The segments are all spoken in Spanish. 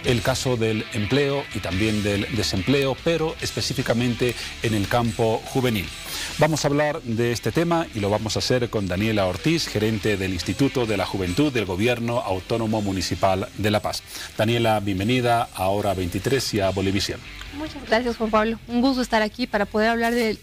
el caso del empleo y también del desempleo, pero específicamente en el campo juvenil. Vamos a hablar de este tema y lo vamos a hacer con Daniela Ortiz, gerente del Instituto de la Juventud del Gobierno Autónomo Municipal de La Paz. Daniela, bienvenida a Hora 23 y a Bolivisión. Muchas gracias, Juan Pablo. Un gusto estar aquí para poder hablar de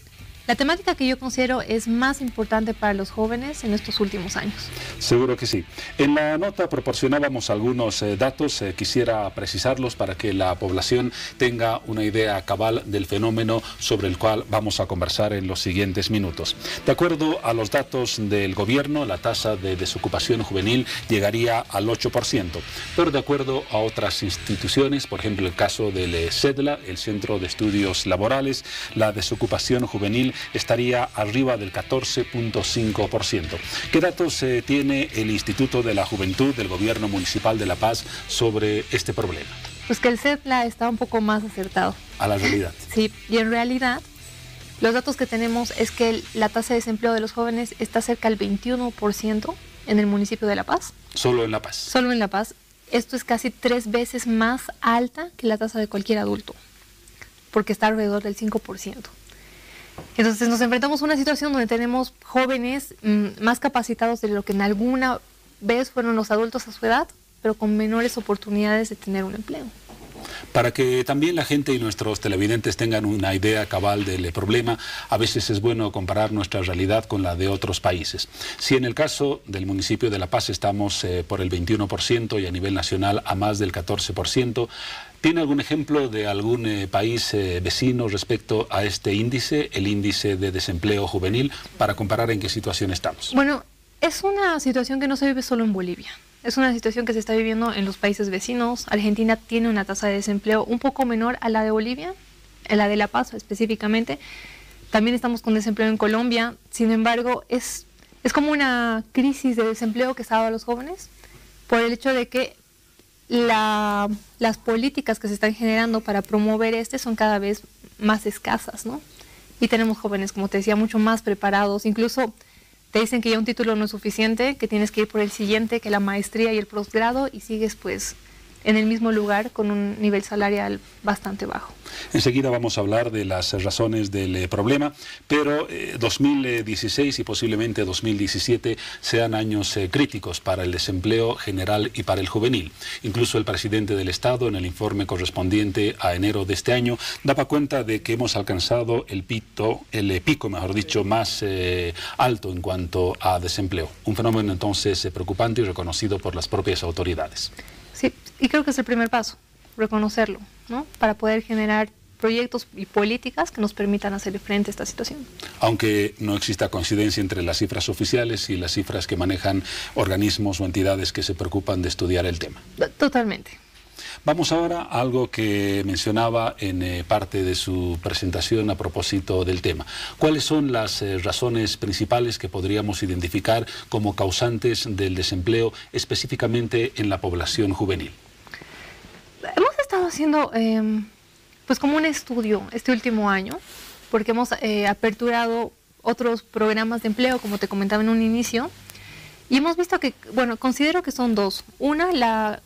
la temática que yo considero es más importante para los jóvenes en estos últimos años. Seguro que sí. En la nota proporcionábamos algunos datos, quisiera precisarlos para que la población tenga una idea cabal del fenómeno sobre el cual vamos a conversar en los siguientes minutos. De acuerdo a los datos del gobierno, la tasa de desocupación juvenil llegaría al 8%, pero de acuerdo a otras instituciones, por ejemplo el caso del CEDLA, el Centro de Estudios Laborales, la desocupación juvenil estaría arriba del 14.5%. ¿Qué datos tiene el Instituto de la Juventud del Gobierno Municipal de La Paz sobre este problema? Pues que el CEDLA está un poco más acertado. A la realidad. Sí, y en realidad los datos que tenemos es que la tasa de desempleo de los jóvenes está cerca del 21% en el municipio de La Paz. Solo en La Paz. Solo en La Paz. Esto es casi 3 veces más alta que la tasa de cualquier adulto, porque está alrededor del 5%. Entonces nos enfrentamos a una situación donde tenemos jóvenes más capacitados de lo que en alguna vez fueron los adultos a su edad, pero con menores oportunidades de tener un empleo. Para que también la gente y nuestros televidentes tengan una idea cabal del problema, a veces es bueno comparar nuestra realidad con la de otros países. Si en el caso del municipio de La Paz estamos por el 21% y a nivel nacional a más del 14%, ¿tiene algún ejemplo de algún país vecino respecto a este índice, el índice de desempleo juvenil, para comparar en qué situación estamos? Bueno, es una situación que no se vive solo en Bolivia. Es una situación que se está viviendo en los países vecinos. Argentina tiene una tasa de desempleo un poco menor a la de Bolivia, a la de La Paz específicamente. También estamos con desempleo en Colombia. Sin embargo, es como una crisis de desempleo que está dado a los jóvenes por el hecho de que las políticas que se están generando para promover son cada vez más escasas, ¿no? Y tenemos jóvenes, como te decía, mucho más preparados. Incluso te dicen que ya un título no es suficiente, que tienes que ir por el siguiente, que la maestría y el posgrado, y sigues pues en el mismo lugar con un nivel salarial bastante bajo. Enseguida vamos a hablar de las razones del problema, pero 2016 y posiblemente 2017 sean años críticos para el desempleo general y para el juvenil. Incluso el presidente del Estado, en el informe correspondiente a enero de este año, daba cuenta de que hemos alcanzado el pico más alto en cuanto a desempleo. Un fenómeno entonces preocupante y reconocido por las propias autoridades. Sí, y creo que es el primer paso, reconocerlo, ¿no? Para poder generar proyectos y políticas que nos permitan hacer frente a esta situación. Aunque no exista coincidencia entre las cifras oficiales y las cifras que manejan organismos o entidades que se preocupan de estudiar el tema. Totalmente. Vamos ahora a algo que mencionaba en parte de su presentación a propósito del tema. ¿Cuáles son las razones principales que podríamos identificar como causantes del desempleo específicamente en la población juvenil? Hemos estado haciendo pues como un estudio este último año, porque hemos aperturado otros programas de empleo, como te comentaba en un inicio, y hemos visto que, bueno, considero que son dos. Una,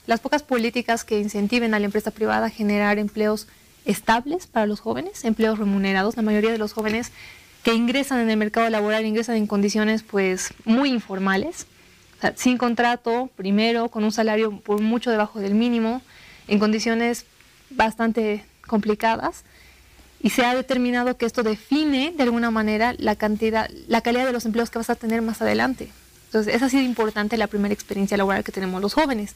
las pocas políticas que incentiven a la empresa privada a generar empleos estables para los jóvenes, empleos remunerados. La mayoría de los jóvenes que ingresan en el mercado laboral ingresan en condiciones pues muy informales, o sea, sin contrato, primero, con un salario por mucho debajo del mínimo, en condiciones bastante complicadas, y se ha determinado que esto define de alguna manera la calidad de los empleos que vas a tener más adelante. Entonces, esa ha sido importante la primera experiencia laboral que tenemos los jóvenes.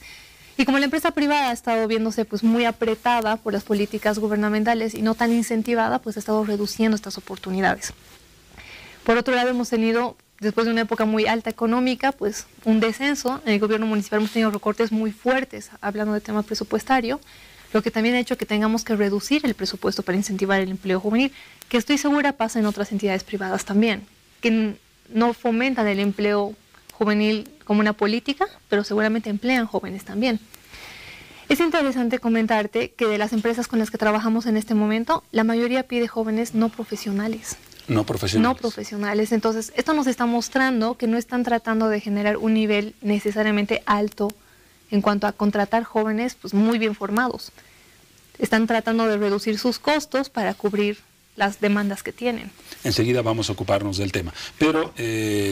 Y como la empresa privada ha estado viéndose pues muy apretada por las políticas gubernamentales y no tan incentivada, pues ha estado reduciendo estas oportunidades. Por otro lado, hemos tenido, después de una época muy alta económica, pues un descenso. En el gobierno municipal hemos tenido recortes muy fuertes, hablando de tema presupuestario, lo que también ha hecho que tengamos que reducir el presupuesto para incentivar el empleo juvenil, que estoy segura pasa en otras entidades privadas también, que no fomentan el empleo juvenil como una política, pero seguramente emplean jóvenes también. Es interesante comentarte que de las empresas con las que trabajamos en este momento, la mayoría pide jóvenes no profesionales. No profesionales. No profesionales. Entonces, esto nos está mostrando que no están tratando de generar un nivel necesariamente alto en cuanto a contratar jóvenes pues muy bien formados. Están tratando de reducir sus costos para cubrir las demandas que tienen. Enseguida vamos a ocuparnos del tema, pero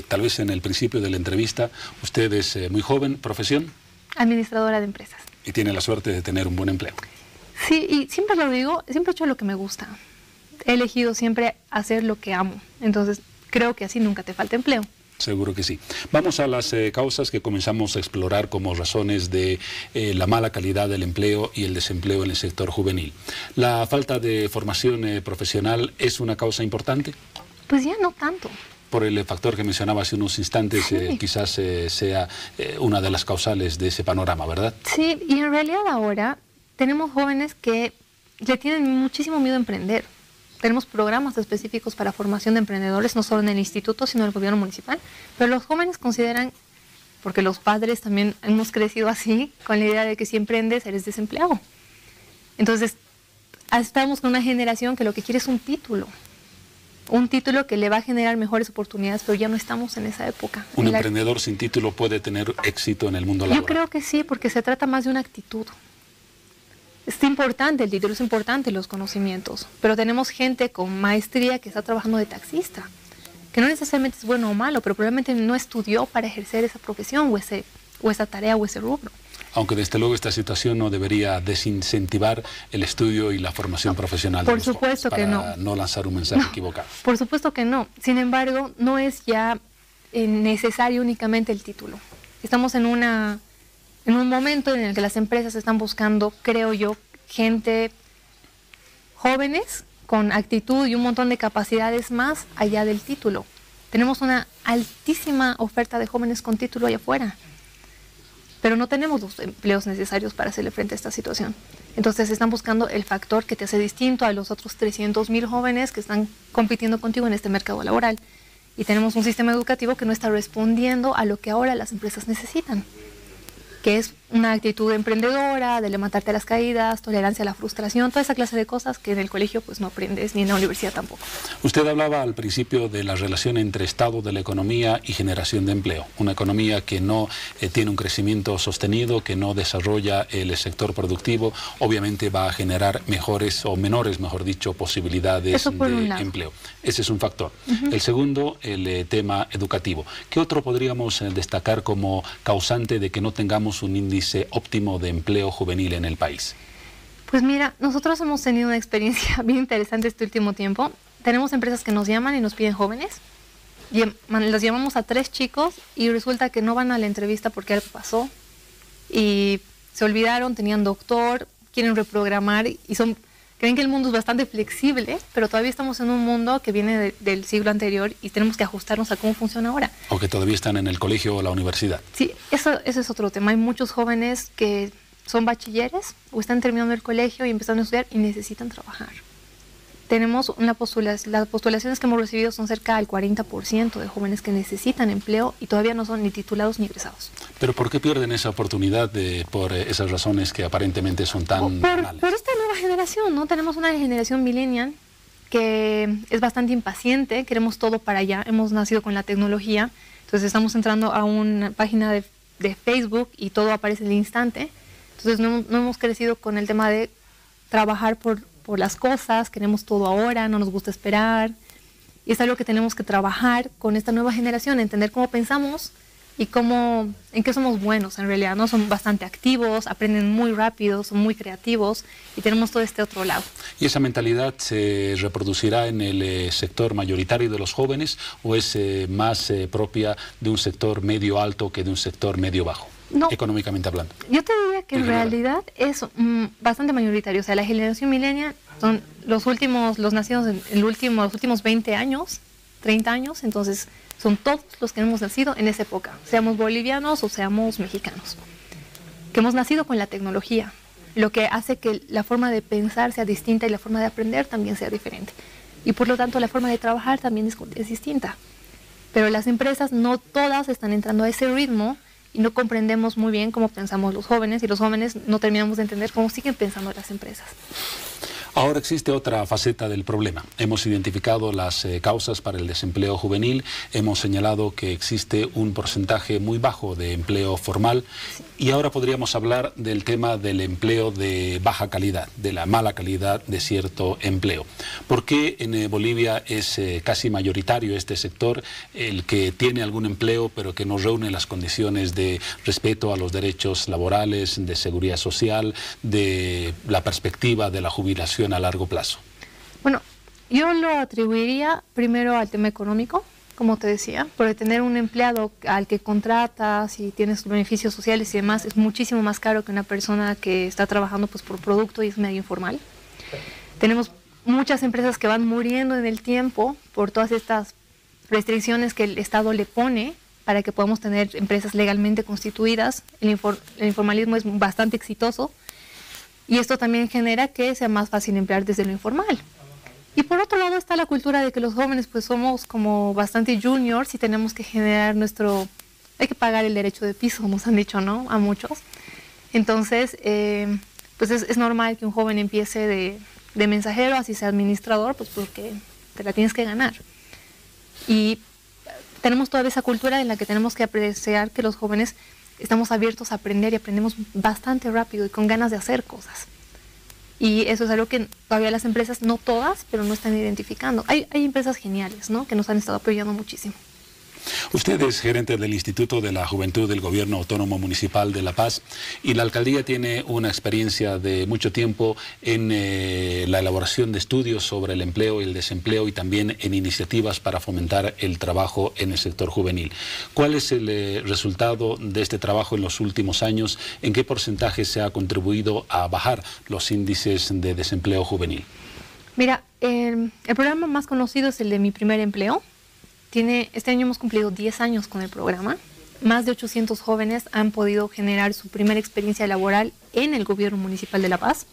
tal vez en el principio de la entrevista, usted es muy joven, ¿profesión? Administradora de empresas. Y tiene la suerte de tener un buen empleo. Sí, y siempre lo digo, siempre he hecho lo que me gusta. He elegido siempre hacer lo que amo, entonces creo que así nunca te falta empleo. Seguro que sí. Vamos a las causas que comenzamos a explorar como razones de la mala calidad del empleo y el desempleo en el sector juvenil. ¿La falta de formación profesional es una causa importante? Pues ya no tanto. Por el factor que mencionaba hace unos instantes, sí. Quizás sea una de las causales de ese panorama, ¿verdad? Sí, y en realidad ahora tenemos jóvenes que le tienen muchísimo miedo a emprender. Tenemos programas específicos para formación de emprendedores, no solo en el instituto, sino en el gobierno municipal. Pero los jóvenes consideran, porque los padres también hemos crecido así, con la idea de que si emprendes eres desempleado. Entonces, estamos con una generación que lo que quiere es un título que le va a generar mejores oportunidades, pero ya no estamos en esa época. ¿Un emprendedor sin título puede tener éxito en el mundo laboral? Yo creo que sí, porque se trata más de una actitud. Es importante el título, es importante los conocimientos, pero tenemos gente con maestría que está trabajando de taxista, que no necesariamente es bueno o malo, pero probablemente no estudió para ejercer esa profesión o esa tarea o ese rubro. Aunque desde luego esta situación no debería desincentivar el estudio y la formación profesional de los jóvenes. Por supuesto que no. Para no lanzar un mensaje equivocado. Por supuesto que no. Sin embargo, no es ya necesario únicamente el título. Estamos en un momento en el que las empresas están buscando, creo yo, gente jóvenes con actitud y un montón de capacidades más allá del título. Tenemos una altísima oferta de jóvenes con título allá afuera, pero no tenemos los empleos necesarios para hacerle frente a esta situación. Entonces están buscando el factor que te hace distinto a los otros 300,000 jóvenes que están compitiendo contigo en este mercado laboral. Y tenemos un sistema educativo que no está respondiendo a lo que ahora las empresas necesitan, que es una actitud emprendedora, de levantarte a las caídas, tolerancia a la frustración, toda esa clase de cosas que en el colegio pues no aprendes, ni en la universidad tampoco. Usted hablaba al principio de la relación entre estado de la economía y generación de empleo. Una economía que no tiene un crecimiento sostenido, que no desarrolla el sector productivo, obviamente va a generar mejores o menores, mejor dicho, posibilidades de empleo. Ese es un factor. El segundo, el tema educativo. ¿Qué otro podríamos destacar como causante de que no tengamos un índice óptimo de empleo juvenil en el país? Pues mira, nosotros hemos tenido una experiencia bien interesante este último tiempo. Tenemos empresas que nos llaman y nos piden jóvenes. Los llamamos a 3 chicos y resulta que no van a la entrevista porque algo pasó y se olvidaron, tenían doctor, quieren reprogramar y creen que el mundo es bastante flexible, pero todavía estamos en un mundo que viene del siglo anterior y tenemos que ajustarnos a cómo funciona ahora. O que todavía están en el colegio o la universidad. Sí, eso es otro tema. Hay muchos jóvenes que son bachilleres o están terminando el colegio y empezando a estudiar y necesitan trabajar. Tenemos las postulaciones que hemos recibido son cerca del 40% de jóvenes que necesitan empleo y todavía no son ni titulados ni egresados. ¿Pero por qué pierden esa oportunidad por esas razones que aparentemente son tan banales? Por esta nueva generación, ¿no? Tenemos una generación millennial que es bastante impaciente, queremos todo para allá, hemos nacido con la tecnología, entonces estamos entrando a una página de Facebook y todo aparece al instante, entonces no hemos crecido con el tema de trabajar por las cosas, queremos todo ahora, no nos gusta esperar, y es algo que tenemos que trabajar con esta nueva generación, entender cómo pensamos y en qué somos buenos en realidad, ¿no? Son bastante activos, aprenden muy rápido, son muy creativos y tenemos todo este otro lado. ¿Y esa mentalidad se reproducirá en el sector mayoritario de los jóvenes o es más propia de un sector medio alto que de un sector medio bajo? No, económicamente hablando. Yo te diría que en realidad es bastante mayoritario. O sea, la generación millennial son los nacidos en los últimos 20 años, 30 años, entonces son todos los que hemos nacido en esa época, seamos bolivianos o seamos mexicanos, que hemos nacido con la tecnología, lo que hace que la forma de pensar sea distinta y la forma de aprender también sea diferente. Y por lo tanto la forma de trabajar también es distinta. Pero las empresas no todas están entrando a ese ritmo y no comprendemos muy bien cómo pensamos los jóvenes y los jóvenes no terminamos de entender cómo siguen pensando las empresas. Ahora existe otra faceta del problema. Hemos identificado las causas para el desempleo juvenil, hemos señalado que existe un porcentaje muy bajo de empleo formal y ahora podríamos hablar del tema del empleo de baja calidad, de la mala calidad de cierto empleo. ¿Por qué en Bolivia es casi mayoritario este sector, el que tiene algún empleo pero que no reúne las condiciones de respeto a los derechos laborales, de seguridad social, de la perspectiva de la jubilación a largo plazo? Bueno, yo lo atribuiría primero al tema económico, como te decía, porque tener un empleado al que contratas y tienes beneficios sociales y demás es muchísimo más caro que una persona que está trabajando pues por producto y es medio informal. Tenemos muchas empresas que van muriendo en el tiempo por todas estas restricciones que el Estado le pone para que podamos tener empresas legalmente constituidas. El informalismo es bastante exitoso y esto también genera que sea más fácil emplear desde lo informal. Y por otro lado está la cultura de que los jóvenes pues somos como bastante juniors y tenemos que generar hay que pagar el derecho de piso, nos han dicho, ¿no? A muchos. Entonces, pues es normal que un joven empiece de mensajero, así sea administrador, pues porque te la tienes que ganar. Y tenemos toda esa cultura en la que tenemos que apreciar que los jóvenes estamos abiertos a aprender y aprendemos bastante rápido y con ganas de hacer cosas. Y eso es algo que todavía las empresas, no todas, pero no están identificando. Hay empresas geniales, ¿no?, que nos han estado apoyando muchísimo. Usted es gerente del Instituto de la Juventud del Gobierno Autónomo Municipal de La Paz y la alcaldía tiene una experiencia de mucho tiempo en la elaboración de estudios sobre el empleo y el desempleo y también en iniciativas para fomentar el trabajo en el sector juvenil. ¿Cuál es el resultado de este trabajo en los últimos años? ¿En qué porcentaje se ha contribuido a bajar los índices de desempleo juvenil? Mira, el programa más conocido es el de Mi Primer Empleo. Este año hemos cumplido 10 años con el programa. Más de 800 jóvenes han podido generar su primera experiencia laboral en el gobierno municipal de La Paz.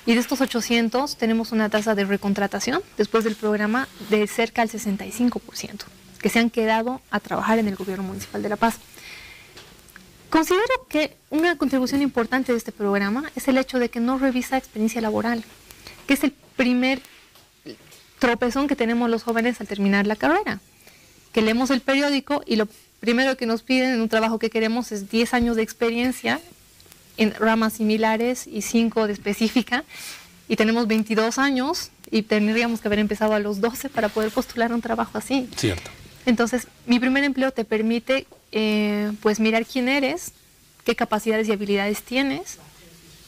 Y de estos 800 tenemos una tasa de recontratación después del programa de cerca al 65%, que se han quedado a trabajar en el gobierno municipal de La Paz. Considero que una contribución importante de este programa es el hecho de que no revisa experiencia laboral, que es el primer tropezón que tenemos los jóvenes al terminar la carrera. Que leemos el periódico y lo primero que nos piden en un trabajo que queremos es 10 años de experiencia en ramas similares y 5 de específica, y tenemos 22 años y tendríamos que haber empezado a los 12 para poder postular un trabajo así. Cierto. Entonces, Mi Primer Empleo te permite pues mirar quién eres, qué capacidades y habilidades tienes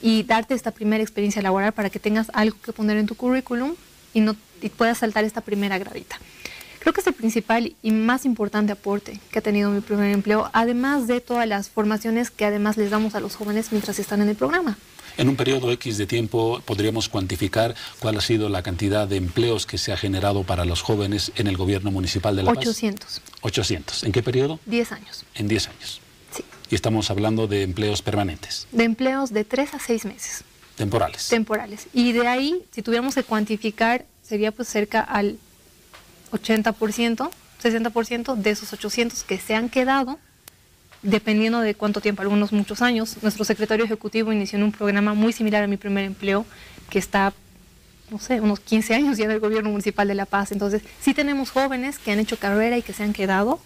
y darte esta primera experiencia laboral para que tengas algo que poner en tu currículum y puedas saltar esta primera gradita. Creo que es el principal y más importante aporte que ha tenido Mi Primer Empleo, además de todas las formaciones que además les damos a los jóvenes mientras están en el programa. En un periodo X de tiempo, ¿podríamos cuantificar cuál ha sido la cantidad de empleos que se ha generado para los jóvenes en el gobierno municipal de La Paz? 800. 800. ¿En qué periodo? 10 años. En 10 años. Sí. Y estamos hablando de empleos permanentes. De empleos de 3 a 6 meses. Temporales. Temporales. Y de ahí, si tuviéramos que cuantificar, sería pues cerca al 80%, 60% de esos 800 que se han quedado, dependiendo de cuánto tiempo, algunos muchos años. Nuestro secretario ejecutivo inició en un programa muy similar a Mi Primer Empleo, que está, no sé, unos 15 años ya en el gobierno municipal de La Paz. Entonces, sí tenemos jóvenes que han hecho carrera y que se han quedado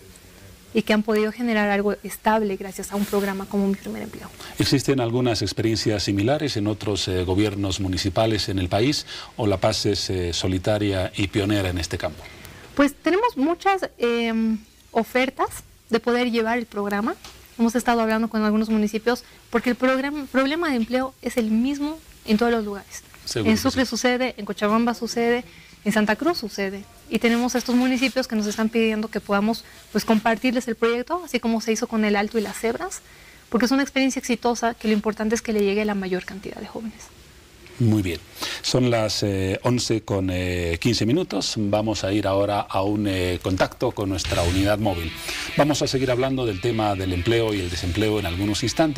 y que han podido generar algo estable gracias a un programa como Mi Primer Empleo. ¿Existen algunas experiencias similares en otros gobiernos municipales en el país o La Paz es solitaria y pionera en este campo? Pues tenemos muchas ofertas de poder llevar el programa. Hemos estado hablando con algunos municipios porque el problema de empleo es el mismo en todos los lugares. Seguro En Sucre sucede, en Cochabamba sucede, en Santa Cruz sucede. Y tenemos estos municipios que nos están pidiendo que podamos pues compartirles el proyecto, así como se hizo con el Alto y las Cebras, porque es una experiencia exitosa que lo importante es que le llegue a la mayor cantidad de jóvenes. Muy bien, son las 11:15 minutos, vamos a ir ahora a un contacto con nuestra unidad móvil. Vamos a seguir hablando del tema del empleo y el desempleo en algunos instantes.